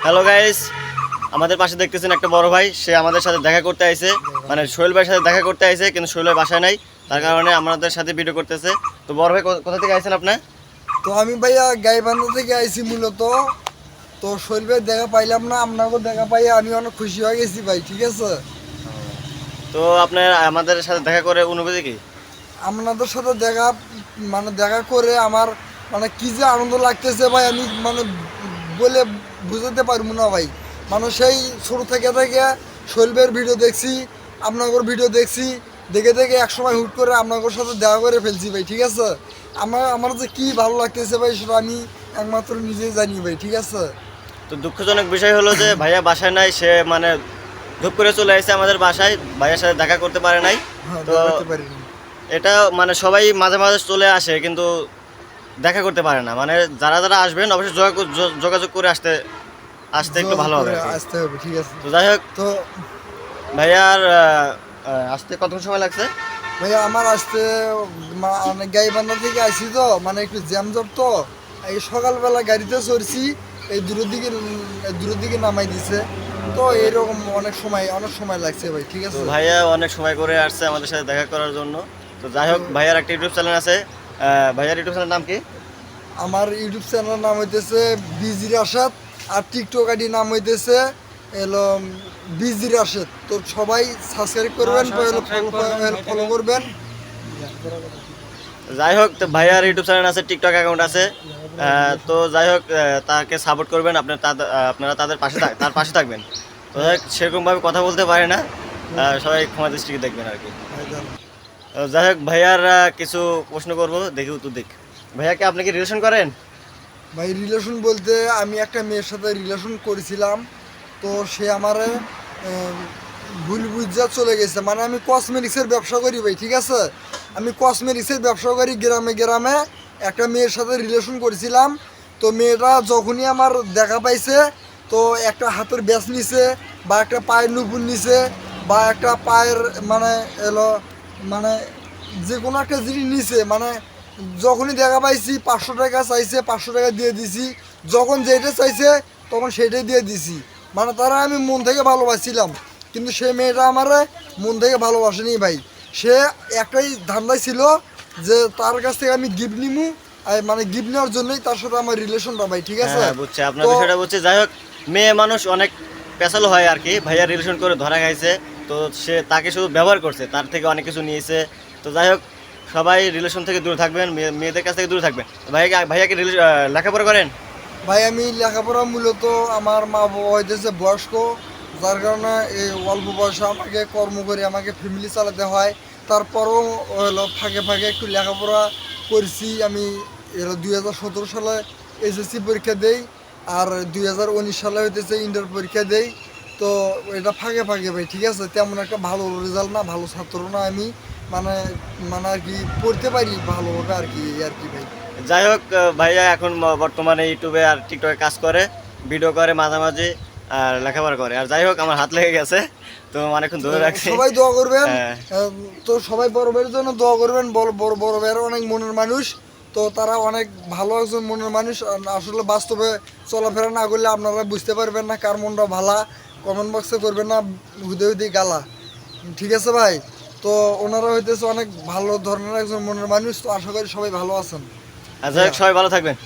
Hello guys, আমাদের পাশে দেখতেছেন একটা বড় ভাই, সে আমাদের সাথে দেখা করতে আইছে, মানে সোহেল ভাইয়ের সাথে দেখা করতে আইছে, কিন্তু সোহেল ভাই বাসায় নাই, তার কারণে আমাদের সাথে ভিডিও করতেছে। তো বড় ভাই কোথা থেকে আইছেন আপনি? তো আমি ভাইয়া গাইবান্ধা থেকে আইছি মূলত। তো শৈল ভাই দেখা পাইলাম না, আপনাকেও দেখা পাই আমি অনেক খুশি হয়ে গেছি ভাই। ঠিক আছে, তো আপনার আমাদের সাথে দেখা করে অনুভূতি কি? আপনাদের সাথে দেখা করে আমার কি যে আনন্দ লাগতেছে ভাই, আমি বলে বুঝাতে পারবো না ভাই। সেই ছোটো থেকে শৈল ভাইয়ের ভিডিও দেখছি, আপনাদের ভিডিও দেখছি, দেখে দেখে একসময় হুট করে আপনাদের সাথে দেখা করে ফেলছি ভাই। ঠিক আছে, আমার যে কি ভালো লাগতেছে ভাই সেটা আমি একমাত্র নিজেই জানি ভাই। ঠিক আছে, তো দুঃখজনক বিষয় হলো যে ভাইয়া বাসায় নাই, সে মানে ধূপ করে চলে আসছে আমাদের বাসায়, ভাইয়ার সাথে দেখা করতে পারে নাই। হ্যাঁ, তো দেখাতে পারিনি। এটা মানে সবাই মাঝে মাঝে চলে আসে, কিন্তু দেখা করতে পারে না। মানে যারা যারা আসবেন অবশ্যই যোগাযোগ করে আসতে আসতে একটু ভালো হবে আর কি। আসতে হবে। ঠিক আছে, তো যাই হোক, তো ভাইয়ার আসতে কতক্ষণ সময় লাগছে? ভাইয়া আমার আসতে গাইবান্ধা থেকে আসি, তো একটু জ্যামজট, তো এই সকালবেলা গাড়িতে চড়ছি, এই দূরের দিকে নামাই দিছে। তো এরকম অনেক সময় লাগছে ভাই। ঠিক তো আছে, ভাইয়া অনেক সময় করে আসছে আমাদের সাথে দেখা করার জন্য। তো যাই হোক, ভাইয়ার একটা ইউটিউব চ্যানেল আছে। ভাইয়ার ইউটিউব চ্যানেলের নাম কি? আমার ইউটিউব চ্যানেলের নাম হইতেছে বিজি রাশেদ, আর টিকটক আইডি নাম হইতেছে এলো বিজি রাশেদ। তো সবাই সাবস্ক্রাইব করবেন, ফলো করবেন। যাই হোক, তো ভাইয়ার ইউটিউব চ্যানেল আছে, টিকটক অ্যাকাউন্ট আছে। তো যাই হোক, তাকে সাপোর্ট করবেন, আপনারা তাদের পাশে তার পাশে থাকবেন। তো যাই হোক, সেরকমভাবে কথা বলতে পারে না, সবাই ক্ষমা দৃষ্টিকে দেখবেন আর কি। যাই হোক, ভাইয়ার কিছু প্রশ্ন করবো, দেখি উত্তর দিক। ভাইয়াকে আপনি কি রিলেশন করেন? ভাই রিলেশন বলতে আমি একটা মেয়ের সাথে রিলেশন করেছিলাম। তো সে আমারে ভুল বুঝা চলে গেছে। আমি কসমেটিক্সের ব্যবসা করি ভাই। ঠিক আছে, আমি কসমেটিক্সের ব্যবসা করি গ্রামে গ্রামে। একটা মেয়ের সাথে রিলেশন করেছিলাম। তো মেয়েটা যখনই আমার দেখা পাইছে, তো একটা হাতের ব্যাস নিছে, বা একটা পায়ের নুপুর নিছে, বা একটা পায়ের এলো মানে যে কোনো একটা জিনিস নিছে। যখনই দেখা পাইছি 500 টাকা চাইছে, 500 টাকা দিয়ে দিছি। যখন যেটা চাইছে তখন সেটাই দিয়ে দিছি। তারা আমি মন থেকে ভালোবাসছিলাম, কিন্তু সে মেয়েটা আমারে মন থেকে ভালোবাসেনি ভাই। সে একটাই ধান্দায় ছিল যে তার কাছ থেকে আমি গিফট নিমু, আর গিফট নেওয়ার জন্যই তার সাথে আমার রিলেশনটা ভাই। ঠিক আছে, হ্যাঁ, বুঝছি আপনার তো বিষয়টা বুঝছি। যাই হোক, মেয়ে মানুষ অনেক পেশালো হয় আর কি। ভাইয়া রিলেশন করে ধরা খাইছে, তো সে তাকে শুধু ব্যবহার করছে, তার থেকে অনেক কিছু নিয়েছে। তো যাই হোক, সবাই রিলেশন থেকে দূরে থাকবেন, মেয়েদের কাছ থেকে দূরে থাকবেন। ভাইয়াকে লেখাপড়া করেন? ভাই আমি লেখাপড়া মূলত আমার মা বাবা হইতেছে বয়স্ক, যার কারণে এই অল্প বয়সে আমাকে কর্ম করে আমাকে ফ্যামিলি চালাতে হয়। তারপরও হলো ফাঁকে ফাঁকে একটু লেখাপড়া করছি। আমি 2017 সালে এসএসসি পরীক্ষা দেই, আর 2019 সালে হইতেছে ইন্টার পরীক্ষা দেই। তো এটা ফাঁকে ফাঁকে ভাই। ঠিক আছে, তেমন একটা ভালো রেজাল্ট না, ভালো ছাত্র না আমি। মানে আর কি পড়তে পারি ভালোভাবে আর কি ভাই। যাই হোক, ভাইয়া এখন বর্তমানে ইউটিউবে আর টিকটকে কাজ করে, ভিডিও করে মাঝামাঝি, আর লেখাপড়া করে। আর যাই হোক, আমার হাত লেগে গেছে, তো অনেকক্ষণ ধরে রাখছি। সবাই দোয়া করবেন। হ্যাঁ। তো সবাই বড় ভাইয়ের জন্য দোয়া করবেন। বড় ভাইয়ের অনেক মনের মানুষ, তো তারা অনেক ভালো একজন মনের মানুষ। আসলে বাস্তবে চলাফেরা না করলে আপনারা বুঝতে পারবেন না কার মনটা ভালা। কমেন্ট বক্সে করবেন না হুদে হুদে গালা। ঠিক আছে ভাই, তো ওনারা হইতেছে অনেক ভালো ধরনের একজন মনের মানুষ। তো আশা করি সবাই ভালো আছেন। আর যাই হোক, সবাই ভালো থাকবেন।